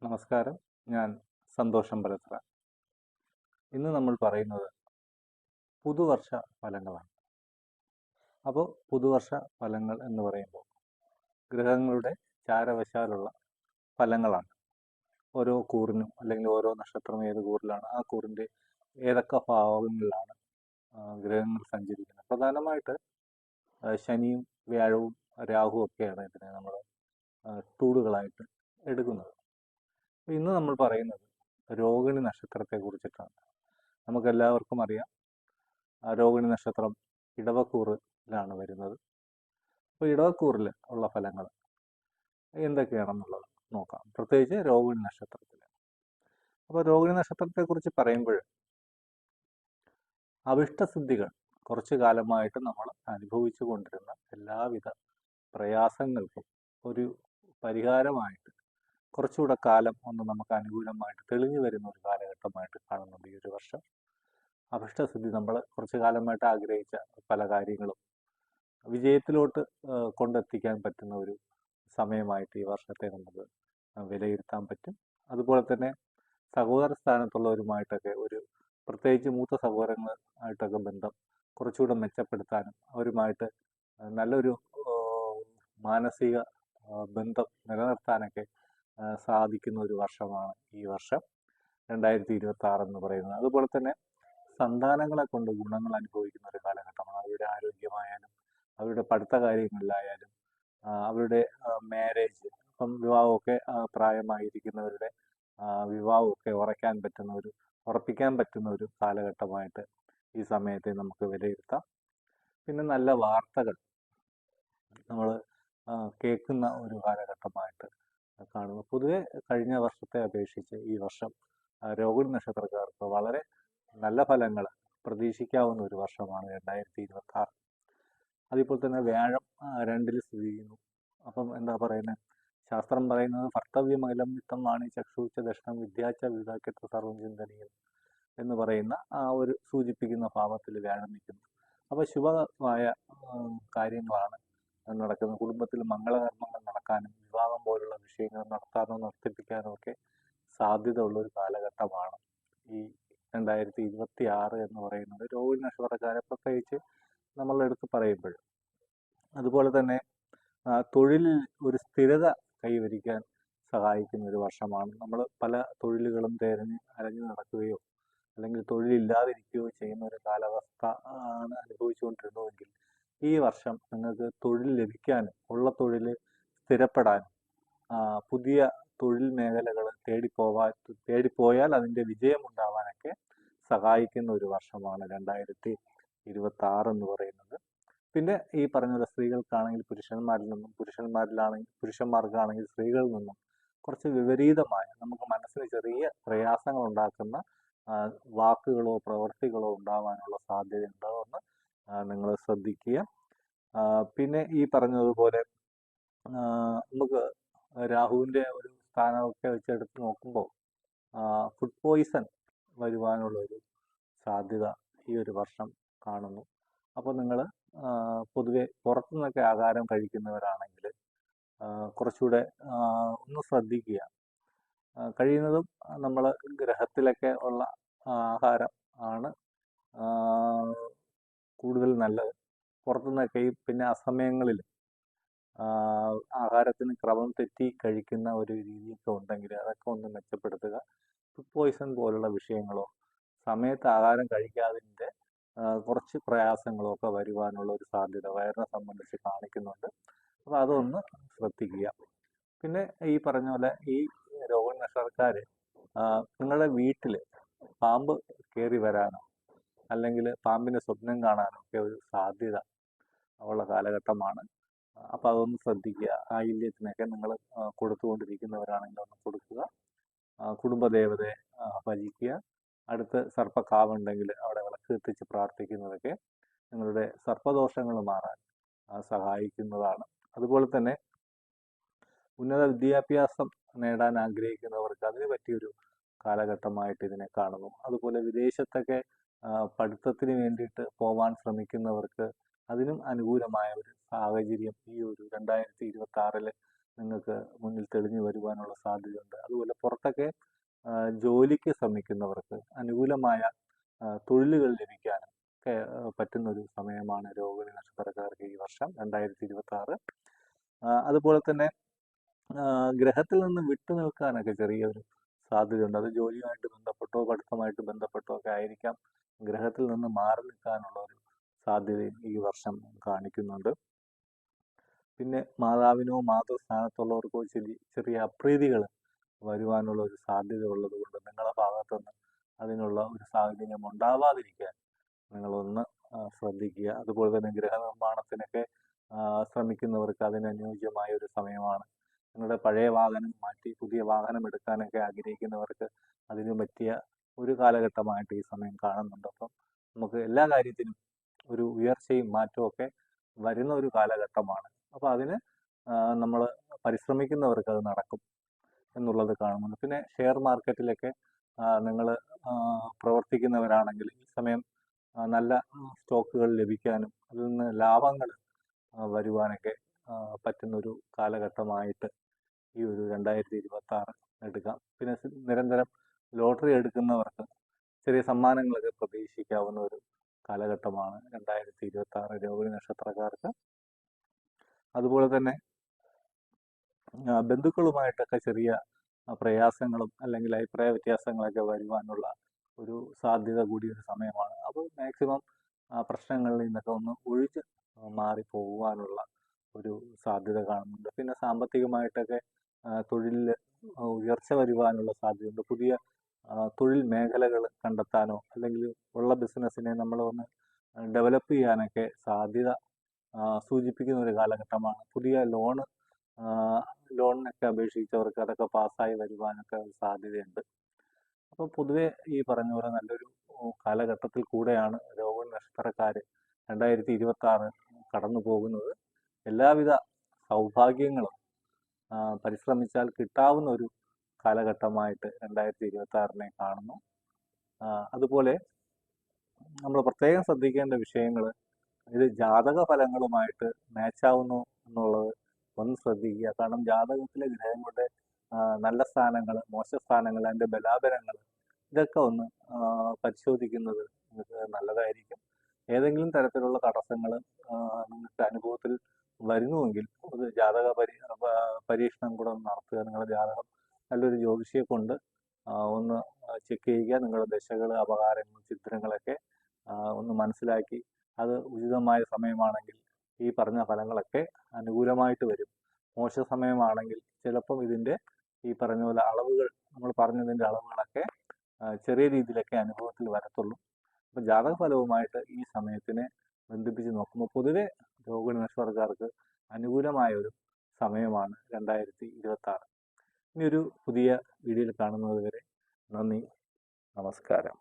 നമസ്കാരം. ഞാൻ സന്തോഷം പലത്ര. ഇന്ന് നമ്മൾ പറയുന്നത് പുതുവർഷ ഫലങ്ങളാണ്. അപ്പോൾ പുതുവർഷ ഫലങ്ങൾ എന്ന് പറയുമ്പോൾ ഗ്രഹങ്ങളുടെ ചാരവശാലുള്ള ഫലങ്ങളാണ്. ഓരോ കൂറിനും അല്ലെങ്കിൽ ഓരോ നക്ഷത്രം ഏത് കൂറിലാണ്, ആ കൂറിൻ്റെ ഏതൊക്കെ ഭാവങ്ങളിലാണ് ഗ്രഹങ്ങൾ സഞ്ചരിക്കുന്നത്. പ്രധാനമായിട്ട് ശനിയും വ്യാഴവും രാഹുവും ഒക്കെയാണ് ഇതിനെ നമ്മൾ ടൂളുകളായിട്ട് എടുക്കുന്നത്. ഇന്ന് നമ്മൾ പറയുന്നത് രോഹിണി നക്ഷത്രത്തെ കുറിച്ചിട്ടാണ്. നമുക്കെല്ലാവർക്കും അറിയാം, രോഹിണി നക്ഷത്രം ഇടവക്കൂറിലാണ് വരുന്നത്. അപ്പോൾ ഇടവക്കൂറിൽ ഉള്ള ഫലങ്ങൾ എന്തൊക്കെയാണെന്നുള്ളത് നോക്കാം, പ്രത്യേകിച്ച് രോഹിണി നക്ഷത്രത്തിൽ. അപ്പോൾ രോഹിണി നക്ഷത്രത്തെക്കുറിച്ച് പറയുമ്പോൾ അവിഷ്ടസിദ്ധികൾ കുറച്ചു കാലമായിട്ട് നമ്മൾ അനുഭവിച്ചു കൊണ്ടിരുന്ന എല്ലാവിധ പ്രയാസങ്ങൾക്കും ഒരു പരിഹാരമായിട്ട് കുറച്ചുകൂടെ കാലം ഒന്ന് നമുക്ക് അനുകൂലമായിട്ട് തെളിഞ്ഞു വരുന്ന ഒരു കാലഘട്ടമായിട്ട് കാണുന്നുണ്ട് ഈ ഒരു വർഷം. അഭിഷ്ടസിദ്ധി നമ്മൾ കുറച്ചു കാലമായിട്ട് ആഗ്രഹിച്ച പല കാര്യങ്ങളും വിജയത്തിലോട്ട് കൊണ്ടെത്തിക്കാൻ പറ്റുന്ന ഒരു സമയമായിട്ട് ഈ വർഷത്തെ നമുക്ക് വിലയിരുത്താൻ പറ്റും. അതുപോലെ തന്നെ സഹോദര സ്ഥാനത്തുള്ളവരുമായിട്ടൊക്കെ ഒരു പ്രത്യേകിച്ച് മൂത്ത സഹോദരങ്ങളായിട്ടൊക്കെ ബന്ധം കുറച്ചുകൂടെ മെച്ചപ്പെടുത്താനും അവരുമായിട്ട് നല്ലൊരു മാനസിക ബന്ധം നിലനിർത്താനൊക്കെ സാധിക്കുന്ന ഒരു വർഷമാണ് ഈ വർഷം 2026 എന്ന് പറയുന്നത്. അതുപോലെ തന്നെ സന്താനങ്ങളെ കൊണ്ട് ഗുണങ്ങൾ അനുഭവിക്കുന്ന ഒരു കാലഘട്ടമാണ്. അവരുടെ ആരോഗ്യമായാലും അവരുടെ പഠിത്ത കാര്യങ്ങളിലായാലും അവരുടെ മാരേജ്, ഇപ്പം വിവാഹമൊക്കെ പ്രായമായിരിക്കുന്നവരുടെ വിവാഹമൊക്കെ ഉറപ്പിക്കാൻ പറ്റുന്ന ഒരു കാലഘട്ടമായിട്ട് ഈ സമയത്തെ നമുക്ക് വിലയിരുത്താം. പിന്നെ നല്ല വാർത്തകൾ നമ്മൾ കേൾക്കുന്ന ഒരു കാലഘട്ടമായിട്ട് കാണുന്നു. പൊതുവെ കഴിഞ്ഞ വർഷത്തെ അപേക്ഷിച്ച് ഈ വർഷം രോഹിണി നക്ഷത്രക്കാർക്ക് വളരെ നല്ല ഫലങ്ങൾ പ്രതീക്ഷിക്കാവുന്ന ഒരു വർഷമാണ് 2026. അതിപ്പോൾ തന്നെ വ്യാഴം 2-ൽ സ്ഥിതി ചെയ്യുന്നു. അപ്പം എന്താ പറയുന്നത്, ശാസ്ത്രം പറയുന്നത് ഭർത്തവ്യമകലം വിത്തം വാണി ചക്ഷുച്ച ദർശനം വിദ്യാച്ച വിതാക്കത്ര സർവം ചിന്തനീയം എന്ന് പറയുന്ന ആ ഒരു സൂചിപ്പിക്കുന്ന ഭാവത്തിൽ വ്യാഴം നിൽക്കുന്നു. അപ്പോൾ ശുഭമായ കാര്യങ്ങളാണ് നടക്കുന്നത്. കുടുംബത്തിൽ മംഗളകർമ്മങ്ങൾ നടക്കാനും വിവാഹം പോലുള്ള വിഷയങ്ങൾ നടത്താനോ നടത്തിപ്പിക്കാനോ ഒക്കെ സാധ്യത ഉള്ള ഒരു കാലഘട്ടമാണ് ഈ 2026 എന്ന് പറയുന്നത് രോഹിണി നക്ഷത്രക്കാരെ പ്രത്യേകിച്ച് നമ്മൾ എടുത്ത് പറയുമ്പോൾ. അതുപോലെ തന്നെ തൊഴിലിൽ ഒരു സ്ഥിരത കൈവരിക്കാൻ സഹായിക്കുന്ന ഒരു വർഷമാണ്. നമ്മൾ പല തൊഴിലുകളും തിരഞ്ഞ് അലഞ്ഞു നടക്കുകയോ അല്ലെങ്കിൽ തൊഴിലില്ലാതിരിക്കുകയോ ചെയ്യുന്ന ഒരു കാലാവസ്ഥ ആണ് അനുഭവിച്ചുകൊണ്ടിരുന്നതെങ്കിൽ ഈ വർഷം നിങ്ങൾക്ക് തൊഴിൽ ലഭിക്കാനും ഉള്ള തൊഴിൽ സ്ഥിരപ്പെടാനും പുതിയ തൊഴിൽ മേഖലകൾ തേടിപ്പോയാൽ അതിൻ്റെ വിജയമുണ്ടാവാനൊക്കെ സഹായിക്കുന്ന ഒരു വർഷമാണ് 2026 എന്ന് പറയുന്നത്. പിന്നെ ഈ പറഞ്ഞ പോലെ സ്ത്രീകൾക്കാണെങ്കിൽ പുരുഷന്മാർക്കാണെങ്കിൽ സ്ത്രീകളിൽ നിന്നും കുറച്ച് വിപരീതമായ, നമുക്ക് മനസ്സിന് ചെറിയ പ്രയാസങ്ങൾ ഉണ്ടാക്കുന്ന വാക്കുകളോ പ്രവൃത്തികളോ ഉണ്ടാവാനുള്ള സാധ്യത ഉണ്ടാവുമെന്ന് നിങ്ങൾ ശ്രദ്ധിക്കുക. പിന്നെ ഈ പറഞ്ഞതുപോലെ നമുക്ക് രാഹുവിൻ്റെ ഒരു സ്ഥാനമൊക്കെ വെച്ചെടുത്ത് നോക്കുമ്പോൾ ഫുഡ് പോയിസൺ വരുവാനുള്ള ഒരു സാധ്യത ഈ ഒരു വർഷം കാണുന്നു. അപ്പോൾ നിങ്ങൾ പൊതുവെ പുറത്തുനിന്നൊക്കെ ആഹാരം കഴിക്കുന്നവരാണെങ്കിൽ കുറച്ചുകൂടെ ഒന്ന് ശ്രദ്ധിക്കുക. കഴിയുന്നതും നമ്മൾ ഗ്രഹത്തിലൊക്കെ ഉള്ള ആഹാരം ആണ് കൂടുതൽ നല്ലത്. പുറത്തുനിന്നൊക്കെ പിന്നെ അസമയങ്ങളിൽ ആഹാരത്തിന് ക്രമം തെറ്റി കഴിക്കുന്ന ഒരു രീതിയൊക്കെ ഉണ്ടെങ്കിൽ അതൊക്കെ ഒന്ന് മെച്ചപ്പെടുത്തുക. ഫുഡ് പോയിസൺ പോലുള്ള വിഷയങ്ങളോ സമയത്ത് ആഹാരം കഴിക്കാതിൻ്റെ കുറച്ച് പ്രയാസങ്ങളോ ഒക്കെ വരുവാനുള്ള ഒരു സാധ്യത വയറിനെ സംബന്ധിച്ച് കാണിക്കുന്നുണ്ട്. അപ്പോൾ അതൊന്ന് ശ്രദ്ധിക്കുക. പിന്നെ ഈ പറഞ്ഞ പോലെ ഈ രോഹിണി നക്ഷത്രക്കാർ നിങ്ങളുടെ വീട്ടിൽ പാമ്പ് കയറി വരാനോ അല്ലെങ്കിൽ പാമ്പിനെ സ്വപ്നം കാണാനോ ഒക്കെ ഒരു സാധ്യത ഉള്ള കാലഘട്ടമാണ്. അപ്പോൾ അതൊന്ന് ശ്രദ്ധിക്കുക. ആയില്യത്തിനൊക്കെ നിങ്ങൾ കൊടുത്തുകൊണ്ടിരിക്കുന്നവരാണെങ്കിൽ ഒന്ന് കൊടുക്കുക. കുടുംബദേവതയെ ഭജിക്കുക. അടുത്ത് സർപ്പക്കാവുണ്ടെങ്കിൽ അവിടെ വിളക്ക് കത്തിച്ച് പ്രാർത്ഥിക്കുന്നതൊക്കെ നിങ്ങളുടെ സർപ്പദോഷങ്ങൾ മാറാൻ സഹായിക്കുന്നതാണ്. അതുപോലെ തന്നെ ഉന്നത വിദ്യാഭ്യാസം നേടാൻ ആഗ്രഹിക്കുന്നവർക്ക് അതിന് പറ്റിയൊരു കാലഘട്ടമായിട്ട് ഇതിനെ കാണുന്നു. അതുപോലെ വിദേശത്തൊക്കെ പഠിത്തത്തിന് വേണ്ടിയിട്ട് പോവാൻ ശ്രമിക്കുന്നവർക്ക് അതിനും അനുകൂലമായ ഒരു സാഹചര്യം ഈ ഒരു 2026 നിങ്ങൾക്ക് മുന്നിൽ അല്ലെങ്കിൽ തെളിഞ്ഞു വരുവാനുള്ള സാധ്യതയുണ്ട്. അതുപോലെ പുറത്തൊക്കെ ജോലിക്ക് ശ്രമിക്കുന്നവർക്ക് അനുകൂലമായ തൊഴിലുകൾ ലഭിക്കാനും ഒക്കെ പറ്റുന്ന ഒരു സമയമാണ് രോഹിണി നക്ഷത്രക്കാർക്ക് ഈ വർഷം 2026. അതുപോലെ തന്നെ ഗ്രഹത്തിൽ നിന്ന് വിട്ടു നിൽക്കാനൊക്കെ ചെറിയൊരു സാധ്യതയുണ്ട്. അത് ജോലിയുമായിട്ട് ബന്ധപ്പെട്ടോ പഠിത്തമായിട്ട് ബന്ധപ്പെട്ടോ ഒക്കെ ആയിരിക്കാം. ഗ്രഹത്തിൽ നിന്ന് മാറി നിൽക്കാനുള്ള ഒരു സാധ്യതയും ഈ വർഷം കാണിക്കുന്നുണ്ട്. പിന്നെ മാതാവിനോ മാതൃസ്ഥാനത്തുള്ളവർക്കോ ചെറിയ അപ്രീതികൾ വരുവാനുള്ള ഒരു സാധ്യത ഉള്ളത് കൊണ്ട് നിങ്ങളുടെ ഭാഗത്തുനിന്ന് അതിനുള്ള ഒരു സാഹചര്യം ഉണ്ടാവാതിരിക്കാൻ നിങ്ങളൊന്ന് ശ്രദ്ധിക്കുക. അതുപോലെ തന്നെ ഗൃഹനിർമ്മാണത്തിനൊക്കെ ശ്രമിക്കുന്നവർക്ക് അതിനനുയോജ്യമായ ഒരു സമയമാണ്. നിങ്ങളുടെ പഴയ വാഹനം മാറ്റി പുതിയ വാഹനം എടുക്കാനൊക്കെ ആഗ്രഹിക്കുന്നവർക്ക് അതിന് പറ്റിയ ഒരു കാലഘട്ടമായിട്ട് ഈ സമയം കാണുന്നുണ്ട്. അപ്പം നമുക്ക് എല്ലാ കാര്യത്തിനും ഒരു ഉയർച്ചയും മാറ്റവും ഒക്കെ വരുന്ന ഒരു കാലഘട്ടമാണ്. അപ്പോൾ അതിന് നമ്മൾ പരിശ്രമിക്കുന്നവർക്ക് അത് നടക്കും എന്നുള്ളത് കാണുന്നുണ്ട്. പിന്നെ ഷെയർ മാർക്കറ്റിലൊക്കെ നിങ്ങൾ പ്രവർത്തിക്കുന്നവരാണെങ്കിൽ ഈ സമയം നല്ല സ്റ്റോക്കുകൾ ലഭിക്കാനും അതിൽ നിന്ന് ലാഭങ്ങൾ വരുവാനൊക്കെ പറ്റുന്നൊരു കാലഘട്ടമായിട്ട് ഈ ഒരു 2026 എടുക്കാം. പിന്നെ നിരന്തരം ലോട്ടറി എടുക്കുന്നവർക്ക് ചെറിയ സമ്മാനങ്ങളൊക്കെ പ്രതീക്ഷിക്കാവുന്ന ഒരു കാലഘട്ടമാണ് 2026 രോഹിണി നക്ഷത്രക്കാർക്ക്. അതുപോലെ തന്നെ ബന്ധുക്കളുമായിട്ടൊക്കെ ചെറിയ പ്രയാസങ്ങളും അല്ലെങ്കിൽ അഭിപ്രായ വ്യത്യാസങ്ങളൊക്കെ വരുവാനുള്ള ഒരു സാധ്യത കൂടിയൊരു സമയമാണ്. അപ്പോൾ മാക്സിമം പ്രശ്നങ്ങളിൽ നിന്നൊക്കെ ഒന്ന് ഒഴിച്ച് മാറി പോകുവാനുള്ള ഒരു സാധ്യത കാണുന്നുണ്ട്. പിന്നെ സാമ്പത്തികമായിട്ടൊക്കെ തൊഴിലിൽ ഉയർച്ച വരുവാനുള്ള സാധ്യതയുണ്ട്. പുതിയ തൊഴിൽ മേഖലകൾ കണ്ടെത്താനോ അല്ലെങ്കിൽ ഉള്ള ബിസിനസ്സിനെ നമ്മൾ ഒന്ന് ഡെവലപ്പ് ചെയ്യാനൊക്കെ സാധ്യത സൂചിപ്പിക്കുന്ന ഒരു കാലഘട്ടമാണ്. പുതിയ ലോണിനൊക്കെ അപേക്ഷിച്ചവർക്ക് അതൊക്കെ പാസ്സായി വരുവാനൊക്കെ സാധ്യതയുണ്ട്. അപ്പോൾ പൊതുവെ ഈ പറഞ്ഞ പോലെ നല്ലൊരു കാലഘട്ടത്തിൽ കൂടെയാണ് രോഹിണി നക്ഷത്രക്കാർ 2026 കടന്നു പോകുന്നത്. എല്ലാവിധ സൗഭാഗ്യങ്ങളും പരിശ്രമിച്ചാൽ കിട്ടാവുന്ന ഒരു കാലഘട്ടമായിട്ട് 2026 കാണുന്നു. അതുപോലെ നമ്മൾ പ്രത്യേകം ശ്രദ്ധിക്കേണ്ട വിഷയങ്ങൾ ഇത് ജാതക ഫലങ്ങളുമായിട്ട് മാച്ചാവുന്നു എന്നുള്ളത് ഒന്ന് ശ്രദ്ധിക്കുക. കാരണം ജാതകത്തിലെ ഗ്രഹങ്ങളുടെ നല്ല സ്ഥാനങ്ങൾ, മോശ സ്ഥാനങ്ങൾ, അതിൻ്റെ ബലാബലങ്ങൾ ഇതൊക്കെ ഒന്ന് പരിശോധിക്കുന്നത് നിങ്ങൾക്ക് നല്ലതായിരിക്കും. ഏതെങ്കിലും തരത്തിലുള്ള തടസ്സങ്ങൾ നിങ്ങൾക്ക് അനുഭവത്തിൽ വരുന്നുവെങ്കിൽ ഒരു ജാതക പരീക്ഷണം കൂടെ ഒന്ന് നടത്തുക. നിങ്ങളുടെ ജാതകം നല്ലൊരു ജ്യോതിഷിയെ കൊണ്ട് ഒന്ന് ചെക്ക് ചെയ്യുക. നിങ്ങളുടെ ദശകൾ, അപകാരങ്ങൾ, ചിത്രങ്ങളൊക്കെ ഒന്ന് മനസ്സിലാക്കി അത് ഉചിതമായ സമയമാണെങ്കിൽ ഈ പറഞ്ഞ ഫലങ്ങളൊക്കെ അനുകൂലമായിട്ട് വരും. മോശ സമയമാണെങ്കിൽ ചിലപ്പം ഇതിൻ്റെ ഈ പറഞ്ഞ പോലെ അളവുകൾ, നമ്മൾ പറഞ്ഞതിൻ്റെ അളവുകളൊക്കെ ചെറിയ രീതിയിലൊക്കെ അനുഭവത്തിൽ വരത്തുള്ളൂ. അപ്പം ജാതക ഫലവുമായിട്ട് ഈ സമയത്തിനെ ബന്ധിപ്പിച്ച് നോക്കുമ്പോൾ പൊതുവെ രോഹിണി നക്ഷത്രക്കാർക്ക് അനുകൂലമായ ഒരു സമയമാണ് 2026. ഇനി ഒരു പുതിയ വീഡിയോയിൽ കാണുന്നത് വരെ നന്ദി, നമസ്കാരം.